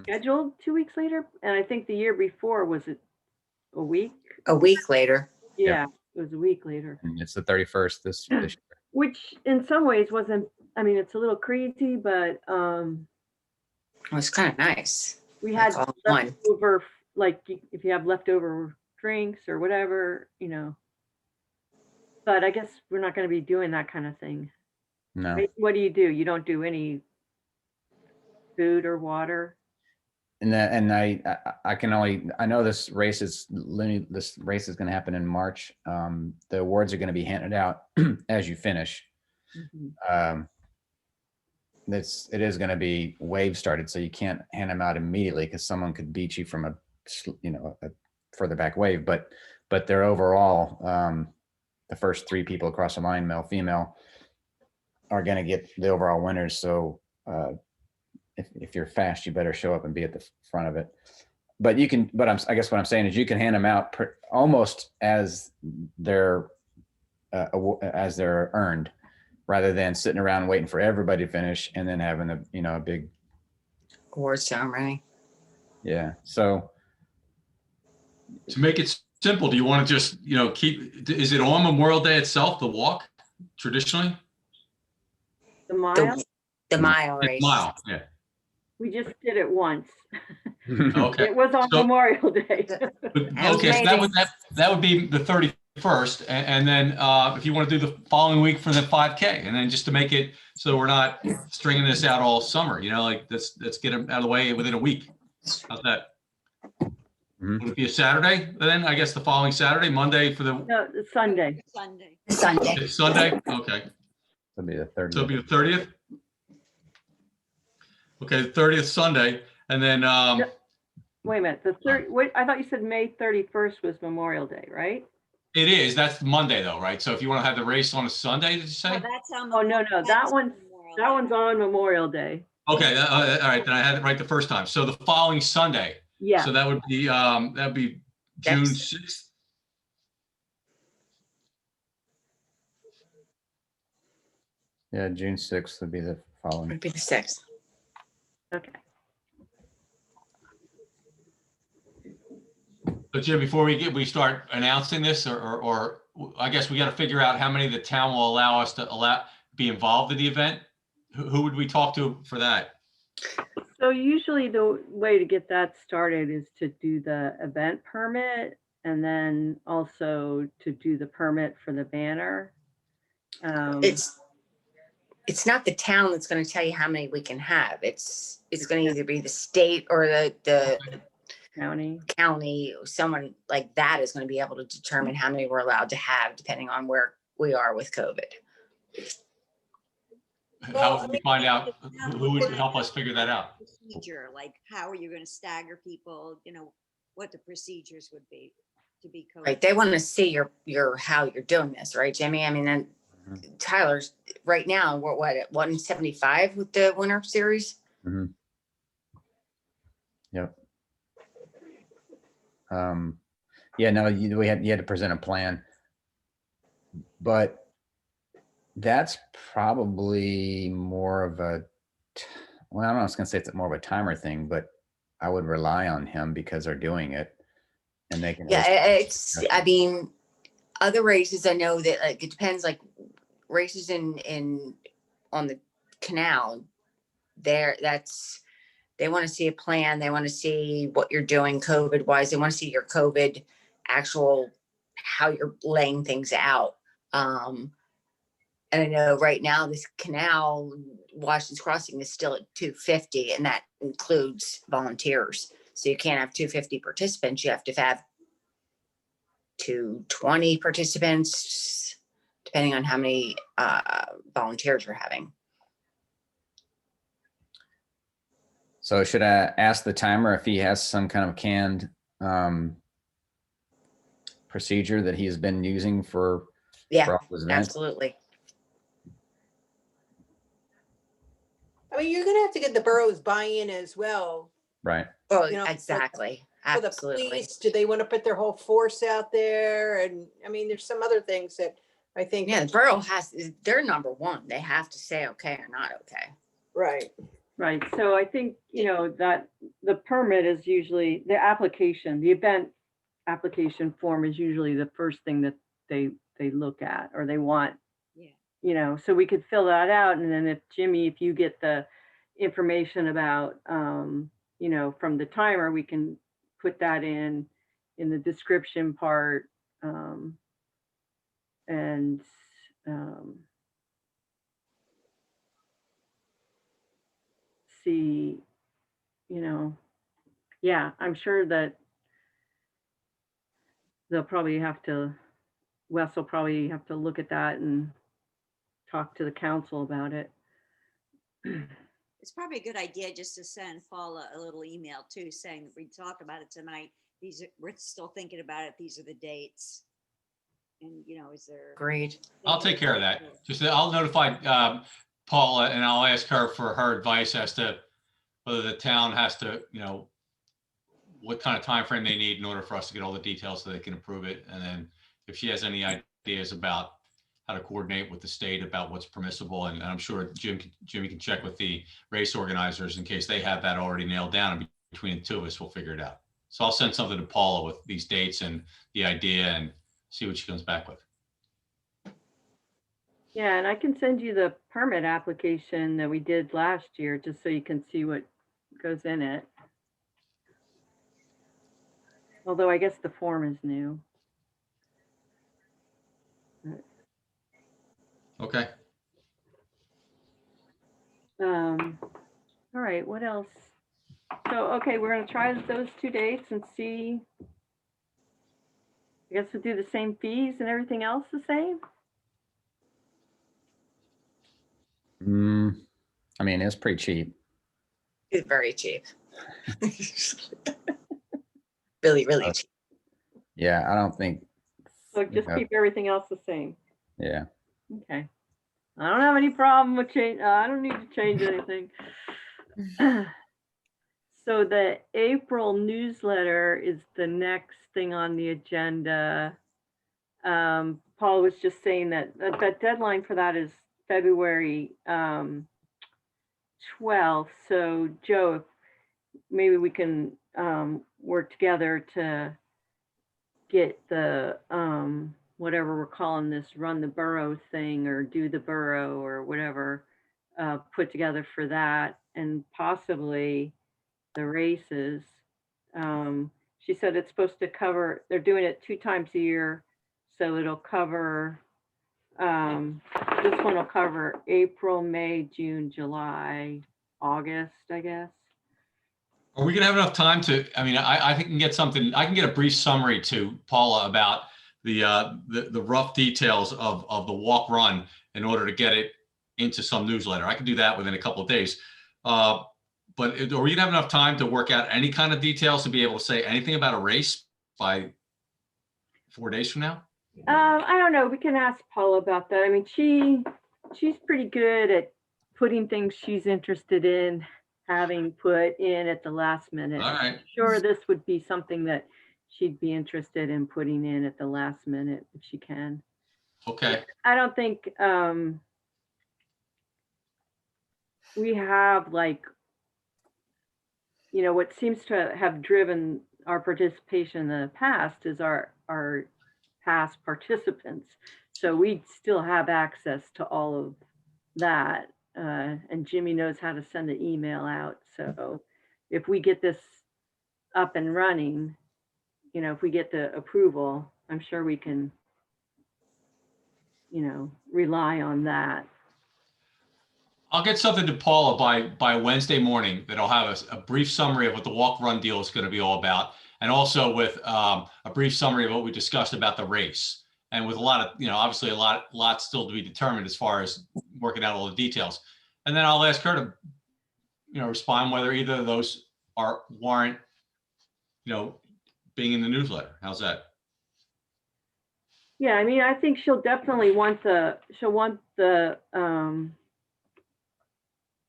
scheduled 2 weeks later. And I think the year before, was it a week? A week later. Yeah, it was a week later. And it's the 31st this year. Which in some ways wasn't, I mean, it's a little crazy, but It was kind of nice. we had That's all fun. leftover, like if you have leftover drinks or whatever, you know. But I guess we're not going to be doing that kind of thing. No. Right? What do? You don't do any food or water? And I can only, I know this race is going to happen in March. The awards are going to be handed out as you finish. It is going to be wave started, so you can't hand them out immediately because someone could beat you from a further back wave. But they're overall, the first 3 people across the line, male, female, are going to get the overall winners. So if you're fast, you better show up and be at the front of it. But you can. But I guess what I'm saying is you can hand them out almost as they're earned, rather than sitting around waiting for everybody to finish and then having a big Award ceremony. Yeah. So to make it simple, do you want to just, is it on Memorial Day itself, the walk traditionally? The mile? The mile race. Mile, yeah. We just did it once. Okay. It was on So- Memorial Day. Okay, so that would be the 31st, and then if you want to do the following week for the 5K, and then just to make it so we're not stringing this out all summer, let's get them out of the way within a week. How's that? Mhm. Would it be a Saturday then? I guess the following Saturday, Monday for the No, it's Sunday. Sunday. Sunday? Okay, it'll be the 30th. so it'll be the 30th? Okay, the 30th Sunday, and then, Wait a minute, wait, I thought you said May 31st was Memorial Day, right? it is, that's Monday though, right? So if you want to have the race on a Sunday, did you say? Oh, no, that one's on Memorial Day. Okay, all right, then I had it right the first time. So the following Sunday. Yeah, So that would be June 6th. Yeah, June 6th would be the following. Would be the 6th. okay. But Jim, before we start announcing this, or I guess we got to figure out how many the town will allow us to be involved in the event. Who would we talk to for that? So usually the way to get that started is to do the event permit and then also to do the permit for the banner. It's not the town that's going to tell you how many we can have. It's going to either be the state or the county, someone like that is going to be able to determine how many we're allowed to have depending on where we are with COVID. How would we find out who would help us figure that out? Procedure, like how are you going to stagger people, what the procedures would be to be COVID. Right. They want to see your how you're doing this, right, Jimmy? I mean, then Tyler's right now, we're what at 175 with the winter series? Mm-hmm. Yep. Yeah, no, you had to present a plan, but that's probably more of a, well, I don't know, I was gonna say it's more of a timer thing, but I would rely on him because they're doing it and they can. Yeah, I mean, other races, I know that like, it depends, like races on the canal, they want to see a plan. They want to see what you're doing COVID wise. They want to see your COVID actual, how you're laying things out. And I know right now this canal, Washington's Crossing, is still at 250, and that includes volunteers. So you can't have 250 participants. You have to have 220 participants, depending on how many volunteers you're having. So should I ask the timer if he has some kind of canned procedure that he's been using for Yeah, all his events? absolutely. I mean, you're gonna have to get the borough's buy-in as well. Right. Oh, You know, exactly. For the Absolutely. police, do they want to put their whole force out there? And I mean, there's some other things that I think. Yeah, the borough they're number one. They have to say okay or not okay. Right. Right, so I think, that the permit is usually, the application, the event application form is usually the first thing that they look at, or they want. Yeah. So we could fill that out, and then if you get the information about, from the timer, we can put that in the description part, and see, yeah, I'm sure that Wes will probably have to look at that and talk to the council about it. It's probably a good idea just to send Paula a little email too, saying that we talked about it tonight. We're still thinking about it. These are the dates. And, is there? Agreed. I'll take care of that. Just I'll notify Paula, and I'll ask her for her advice as to whether the town has to, what kind of time frame they need in order for us to get all the details so they can approve it. And then if she has any ideas about how to coordinate with the state about what's permissible, and I'm sure Jimmy can check with the race organizers in case they have that already nailed down, and between the two of us, we'll figure it out. So I'll send something to Paula with these dates and the idea and see what she comes back with. Yeah, and I can send you the permit application that we did last year, just so you can see what goes in it. Although I guess the form is new. Okay. All right, what else? So, okay, we're gonna try those 2 dates and see. I guess we'll do the same fees and everything else the same? I mean, it's pretty cheap. It's very cheap. Really, really cheap. Yeah, I don't think. So just keep everything else the same. Yeah. Okay. I don't have any problem with change. I don't need to change anything. So the April newsletter is the next thing on the agenda. Paul was just saying that deadline for that is February 12th. So Joe, maybe we can work together to get the whatever we're calling this, run the borough thing, or do the borough, or whatever, put together for that, and possibly the races. She said it's supposed to cover, they're doing it 2 times a year, so it'll cover, this one will cover April, May, June, July, August, I guess. Are we gonna have enough time to, I think I can get something, I can get a brief summary to Paula about the rough details of the walk run in order to get it into some newsletter. I can do that within a couple of days. But are we gonna have enough time to work out any kind of details to be able to say anything about a race by 4 days from now? I don't know. We can ask Paula about that. I mean, she's pretty good at putting things she's interested in having put in at the last minute. All right. I'm sure this would be something that she'd be interested in putting in at the last minute if she can. Okay. I don't think we have, like, what seems to have driven our participation in the past is our past participants. So we still have access to all of that. and Jimmy knows how to send an email out. So if we get this up and running, you know, if we get the approval, I'm sure we can, you know, rely on that. I'll get something to Paula by Wednesday morning that'll have a brief summary of what the walk run deal is going to be all about. And also with a brief summary of what we discussed about the race. And with a lot of, you know, obviously a lot still to be determined as far as working out all the details. And then I'll ask her to, you know, respond whether either of those are warrant, you know, being in the newsletter. How's that? Yeah, I mean, I think she'll definitely want the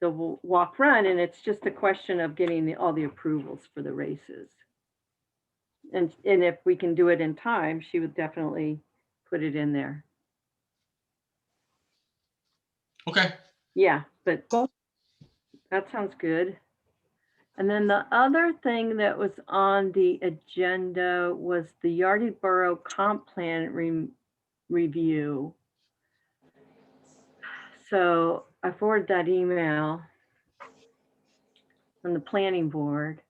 walk run, and it's just a question of getting all the approvals for the races. And if we can do it in time, she would definitely put it in there. Okay. Yeah, but that sounds good. And then the other thing that was on the agenda was the Yardley Borough Comp Plan review. So I forwarded that email from the planning board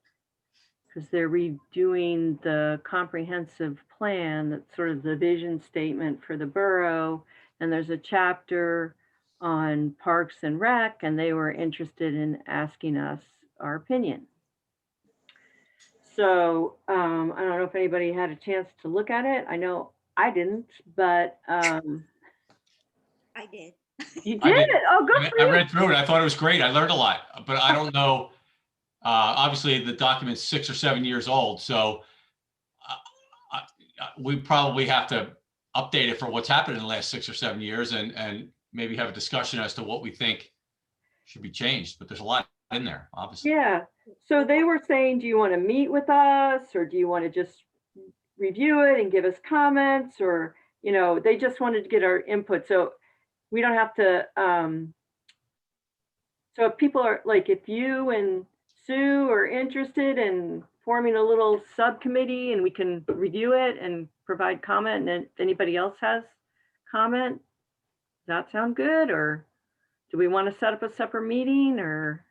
because they're redoing the comprehensive plan. That's sort of the vision statement for the borough. And there's a chapter on Parks and Rec, and they were interested in asking us our opinion. So I don't know if anybody had a chance to look at it. I know I didn't, but I did. you I did? did. Oh, good for I you. read through it. I thought it was great. I learned a lot, but I don't know. Obviously, the document's 6 or 7 years old, so we probably have to update it for what's happened in the last 6 or 7 years, and maybe have a discussion as to what we think should be changed. But there's a lot in there, obviously. Yeah. So they were saying, do you want to meet with us, or do you want to just review it and give us comments, or, you know, they just wanted to get our input. So we don't have to, so if people are like, if you and Sue are interested in forming a little subcommittee and we can review it and provide comment, and if anybody else has comment, does that sound good? Or do we want to set up a separate meeting, or?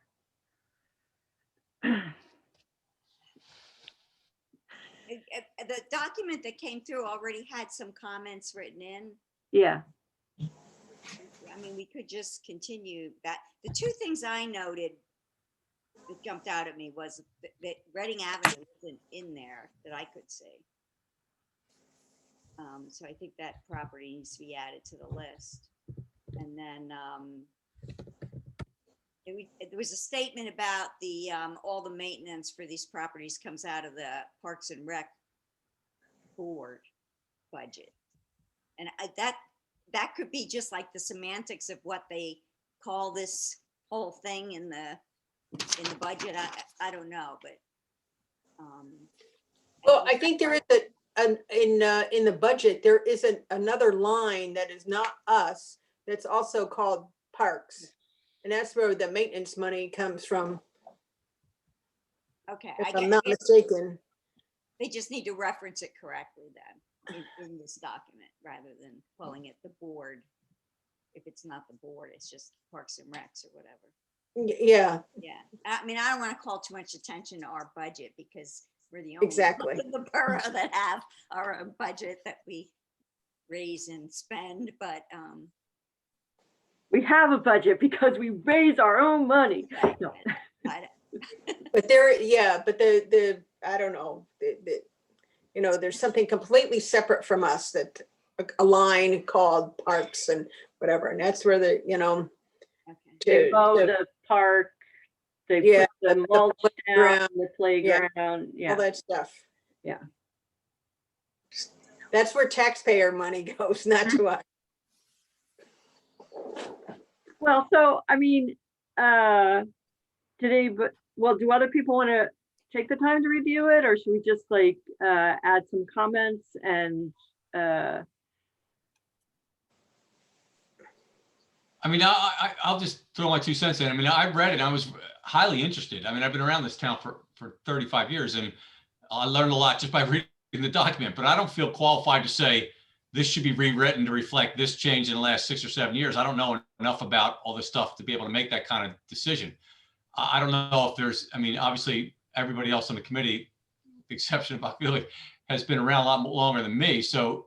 The document that came through already had some comments written in. Yeah. I mean, we could just continue that. The two things I noted that jumped out at me was that Reading Avenue wasn't in there that I could see. So I think that property needs to be added to the list. And then there was a statement about the all the maintenance for these properties comes out of the Parks and Rec board budget. And that could be just like the semantics of what they call this whole thing in the budget. I don't know, but Well, I think there is in the budget, there isn't another line that is not us, that's also called parks. And that's where the maintenance money comes from, okay, if I'm not mistaken. they just need to reference it correctly then in this document rather than calling it the board. If it's not the board, it's just Parks and Recs or whatever. Yeah, Yeah, I mean, I don't want to call too much attention to our budget because we're the only Exactly. ones in the borough that have our own budget that we raise and spend, but We have a budget because we raise our own money. No. but there, yeah, but the I don't know, you know, there's something completely separate from us, that a line called parks and whatever, and that's where the, you know, They mow the park, they Yeah, put the the mulch down, playground, the playground, yeah. all that stuff. Yeah. That's where taxpayer money goes, not to us. Well, so, I mean, do other people want to take the time to review it, or should we just like add some comments and I mean, I'll just throw my 2 cents in. I mean, I read it. I was highly interested. I mean, I've been around this town for 35 years, and I learned a lot just by reading the document. But I don't feel qualified to say this should be rewritten to reflect this change in the last 6 or 7 years. I don't know enough about all this stuff to be able to make that kind of decision. I don't know if there's, I mean, obviously everybody else on the committee, with the exception of, I feel like, has been around a lot longer than me. So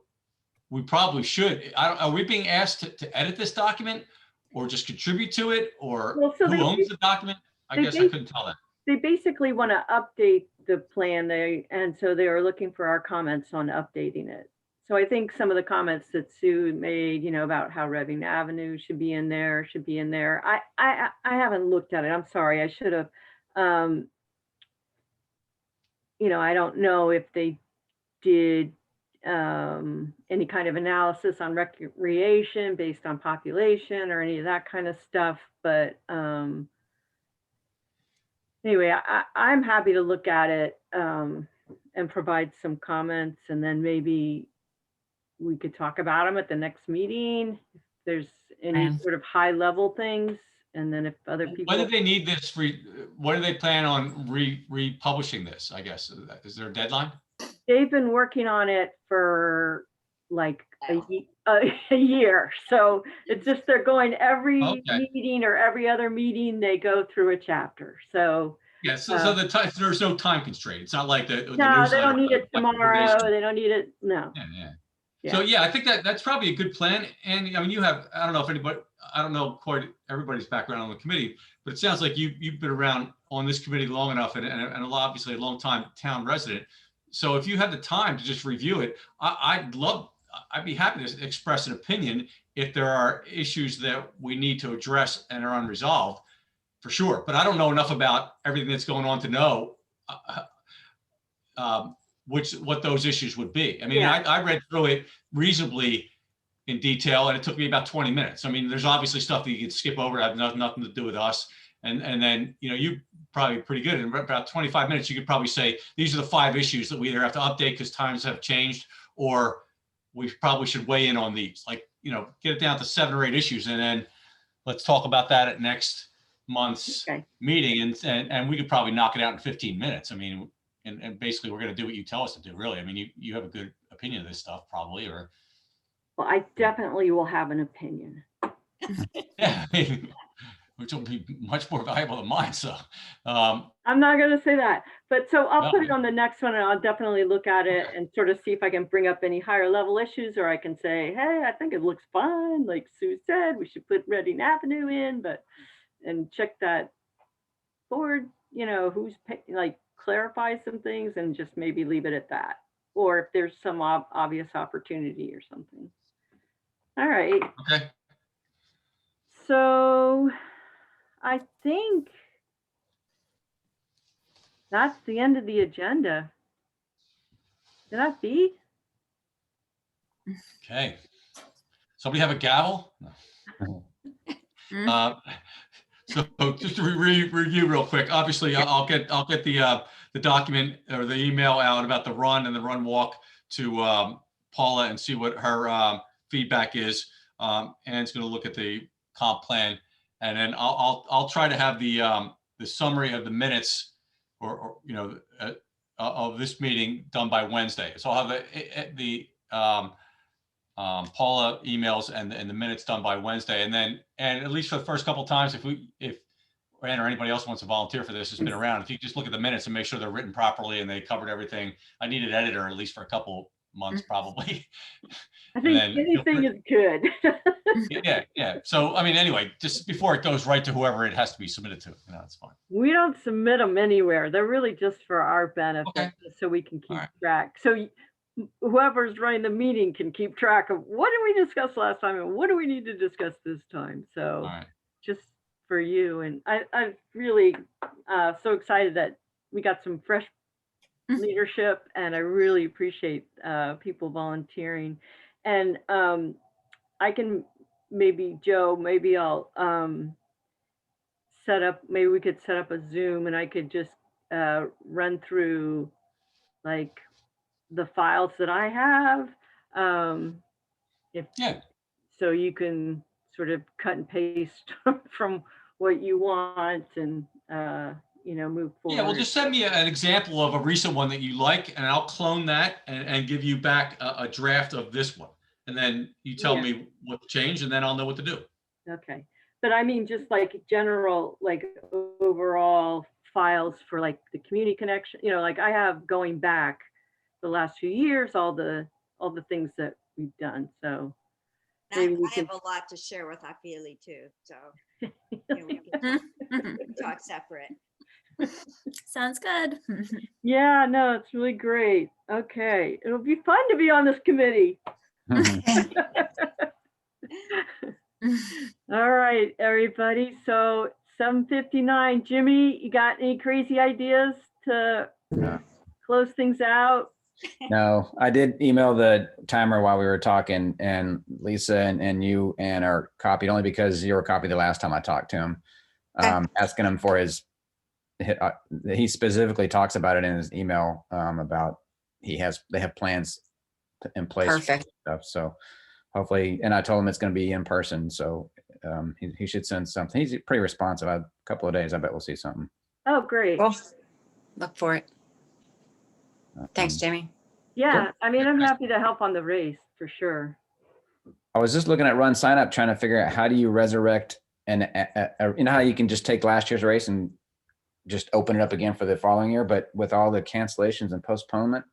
we probably should, are we being asked to edit this document or just contribute to it, or Well, so who they- owns the document? I they guess I bas- couldn't tell that. They basically want to update the plan, and so they are looking for our comments on updating it. So I think some of the comments that Sue made, you know, about how Reading Avenue should be in there. I haven't looked at it. I'm sorry. I should have. You know, I don't know if they did any kind of analysis on recreation based on population or any of that kind of stuff. But anyway, I'm happy to look at it and provide some comments, and then maybe we could talk about them at the next meeting if there's any Right. sort of high level things. And then if other people, When do they need this? What do they plan on republishing this? I guess, is there a deadline? they've been working on it for like a year. So it's just they're going every Okay. meeting or every other meeting, they go through a chapter. So Yeah, so the time, there's no time constraint. It's not like the no, they don't newsletter, need it like 4 days. tomorrow. They don't need it. No. Yeah. So yeah, I think that's probably a good plan. And I mean, you have, I don't know if anybody, I don't know quite everybody's background on the committee, but it sounds like you've been around on this committee long enough and obviously a long time town resident. So if you had the time to just review it, I'd be happy to express an opinion if there are issues that we need to address and are unresolved, for sure. But I don't know enough about everything that's going on to know what those issues would be. I mean, Yeah. I read through it reasonably in detail, and it took me about 20 minutes. I mean, there's obviously stuff that you can skip over, have nothing to do with us. And then, you know, you probably pretty good. In about 25 minutes, you could probably say, these are the 5 issues that we either have to update because times have changed, or we probably should weigh in on these. Like, you know, get it down to 7 or 8 issues, and then let's talk about that at next month's meeting. And we could probably knock it out in 15 minutes. I mean, and basically we're going to do what you tell us to do, really. I mean, you have a good opinion of this stuff probably, or. Well, I definitely will have an opinion. Yeah, I mean, which will be much more valuable than mine. So I'm not going to say that, but so I'll No. put it on the next one, and I'll definitely look at it and sort of see if I can bring up any higher level issues, or I can say, hey, I think it looks fine. Like Sue said, we should put Reading Avenue in, and check that board, you know, like clarify some things and just maybe leave it at that. Or if there's some obvious opportunity or something. All right. okay. So I think that's the end of the agenda. Did I beat? Okay. Somebody have a gavel? No. So just to review real quick, obviously I'll get the document or the email out about the run and the run walk to Paula and see what her feedback is. Ann's going to look at the comp plan, and then I'll try to have the summary of the minutes or you know of this meeting done by Wednesday. So I'll have the Paula emails and the minutes done by Wednesday, and at least for the first couple of times, if Ann or anybody else wants to volunteer for this, has been around, if you just look at the minutes and make sure they're written properly and they covered everything. I need an editor at least for a couple months probably. I think anything is good. Yeah. So I mean, anyway, just before it goes right to whoever it has to be submitted to, you know, it's fine. We don't submit them anywhere. They're really just for our benefit, Okay. so we can keep All right. track. So whoever's running the meeting can keep track of what did we discuss last time and what do we need to discuss this time. So All right. just for you. And I'm really so excited that we got some fresh leadership, and I really appreciate people volunteering. And I can Joe, maybe I'll maybe we could set up a Zoom, and I could just run through like the files that I have. So you can sort of cut and paste from what you want and you know, move forward. Yeah, well, just send me an example of a recent one that you like, and I'll clone that and give you back a draft of this one. and then you tell Yeah. me what to change, and then I'll know what to do. Okay. But I mean, just like general, like overall files for like the community connection, like I have going back the last few years, all the things that we've done. So I maybe we I can, have a lot to share with Afili too, so we can talk separate. Sounds good. yeah, no, it's really great. Okay. It'll be fun to be on this committee. All right, everybody. So 7:59, Jimmy, you got any crazy ideas to No. close things out? No, I did email the timer while we were talking, and Lisa and you and are copied only because you were copied the last time I talked to him, asking him for he specifically talks about it in his email about they have plans in place for Perfect. stuff. So hopefully, and I told him it's going to be in person. So he should send something. He's pretty responsive. A couple of days, I bet we'll see something. Oh, great. Well, look for it. Thanks, Jamie. Yeah, I mean, I'm happy to help on the race for sure. I was just looking at run sign up, trying to figure out how do you resurrect and you know how you can just take last year's race and just open it up again for the following year, but with all the cancellations and postponement,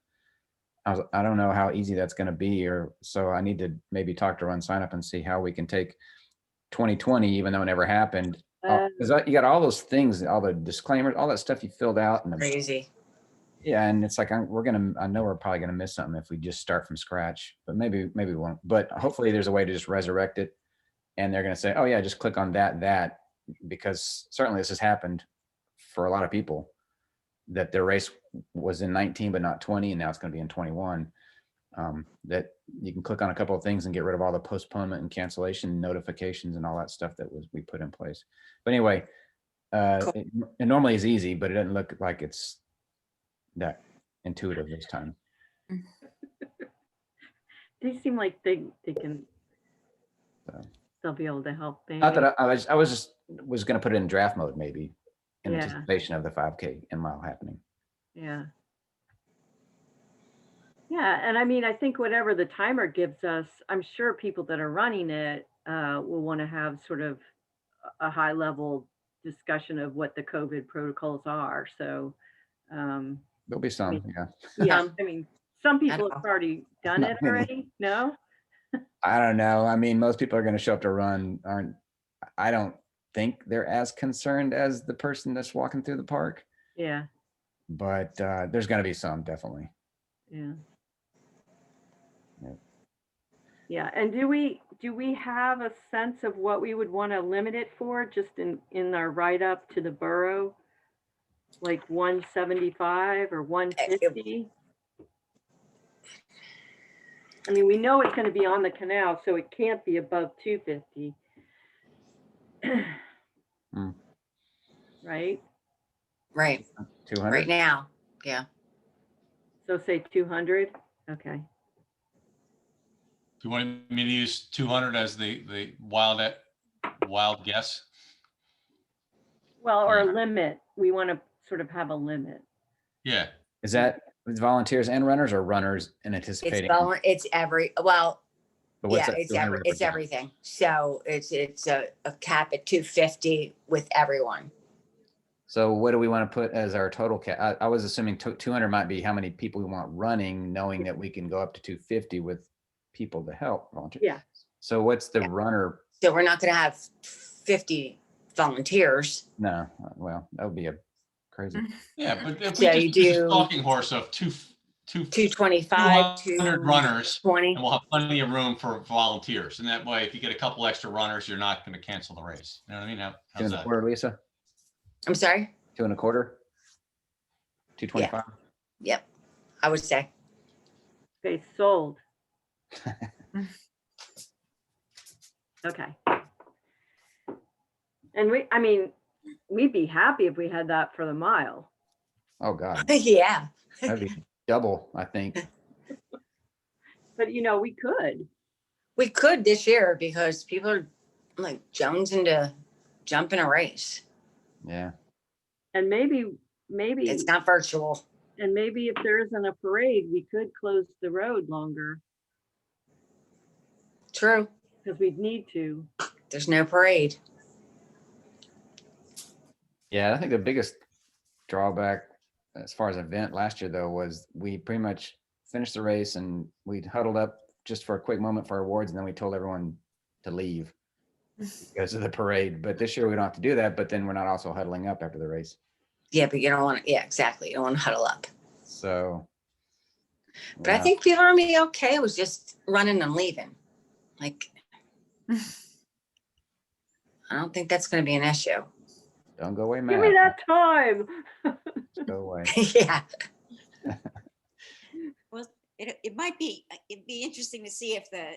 I don't know how easy that's going to be, or so I need to maybe talk to run sign up and see how we can take 2020, even though it never happened. Because you got all those things, all the disclaimers, all that stuff you filled out, and Crazy. yeah, and it's like I know we're probably gonna miss something if we just start from scratch, but maybe we won't. But hopefully there's a way to just resurrect it, and they're gonna say, oh yeah, just click on that, because certainly this has happened for a lot of people, that their race was in 19 but not 20, and now it's gonna be in 21. That you can click on a couple of things and get rid of all the postponement and cancellation notifications and all that stuff that we put in place. But anyway, Cool. it normally is easy, but it doesn't look like it's that intuitive this time. They seem like they can, So. they'll be able to help. Maybe. Not that I was going to put it in draft mode, maybe in Yeah. anticipation of the 5K and mile happening. Yeah. Yeah, and I mean, I think whatever the timer gives us, I'm sure people that are running it will want to have sort of a high level discussion of what the COVID protocols are. So, There'll be some, yeah. yeah, I mean, some people know. have already done Not it many. already. No? I don't know. I mean, most people are going to show up to run. I don't think they're as concerned as the person that's walking through the park, Yeah, but there's going to be some, definitely. yeah. Yep. Yeah, and do we have a sense of what we would want to limit it for, just in our write-up to the borough? Like 175 or 150? I mean, we know it's going to be on the canal, so it can't be above 250. Right? Right. 200? Right now. Yeah. So say 200? Okay. Do you want me to use 200 as the wild guess? Well, or a limit. We want to sort of have a limit. Yeah. Is that volunteers and runners, or runners in It's anticipating? it's well, But what's yeah, that it's 200 it's represent? everything. So it's a cap at 250 with everyone. So what do we want to put as our total cap? I was assuming 200 might be how many people we want running, knowing that we can go up to 250 with people to help volunteer. Yeah. So what's the runner? So we're not going to have 50 volunteers. No, well, that would be a crazy. Yeah, but if So we you just use a do stalking horse of 225, 200 runners, 220. and we'll have plenty of room for volunteers. And that way, if you get a couple extra runners, you're not going to cancel the race. You know what I mean? How's that? 2.25, Lisa? I'm sorry? 2.25? 225? Yep. I would say. Okay, sold. Okay. And we'd be happy if we had that for the mile. Oh God, Yeah. that'd be double, I think. But we could. We could this year because people are like jonesing to jump in a race. Yeah. And maybe It's not virtual. and maybe if there isn't a parade, we could close the road longer. True. because we'd need to. There's no parade. Yeah, I think the biggest drawback as far as event last year though was we pretty much finished the race and we huddled up just for a quick moment for awards and then we told everyone to leave because of the parade. But this year we don't have to do that, but then we're not also huddling up after the race. Yeah, but you don't want to, yeah, exactly. You don't want to huddle up. So But I think people are gonna be okay. It was just running and leaving. Like, I don't think that's gonna be an issue. don't go away, Give Matt. me that time. Go away. Yeah. Well, it might be, it'd be interesting to see if the,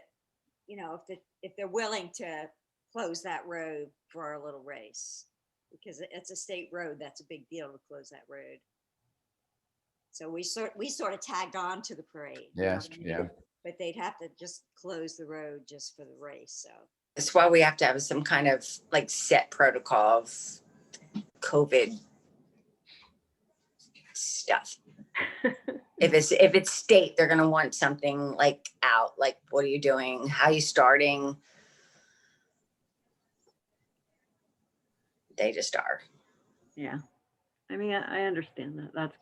you know, if they're willing to close that road for our little race. Because it's a state road, that's a big deal to close that road. So we sort of tagged on to the parade. you know Yes, what I mean? yeah. But they'd have to just close the road just for the race, so. That's why we have to have some kind of like set protocol of COVID stuff. If it's state, they're gonna want something like out, like what are you doing? How you starting? They just are. Yeah. I mean, I understand that.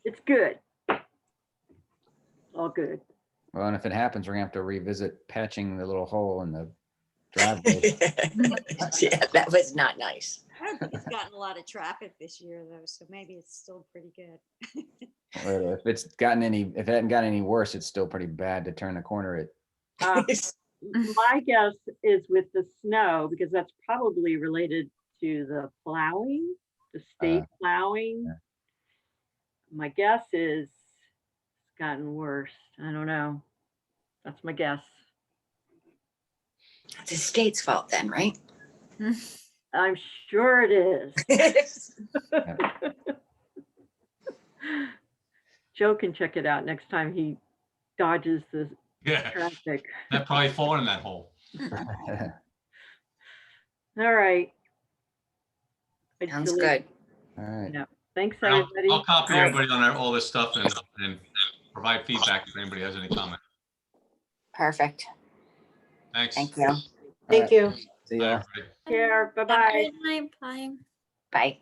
It's good. All good. Well, and if it happens, we're gonna have to revisit patching the little hole in the driveway. Yeah, that was not nice. I don't think it's gotten a lot of traffic this year though, so maybe it's still pretty good. Or if it hadn't gotten any worse, it's still pretty bad to turn the corner at. My guess is with the snow, because that's probably related to the plowing, the state plowing. yeah. My guess is it's gotten worse. I don't know. That's my guess. It's the state's fault then, right? I'm sure it is. Joe can check it out next time he dodges the Yeah, traffic. that probably fallen in that hole. All right. I Sounds delete- good. All right. Yeah. Thanks, I'll everybody. copy All right. everybody on all this stuff and provide feedback if anybody has any comment. Perfect. Thanks. Thank you. Thank you. See Bye, ya. everybody. Care. Have a Bye-bye. good night. Bye. Bye.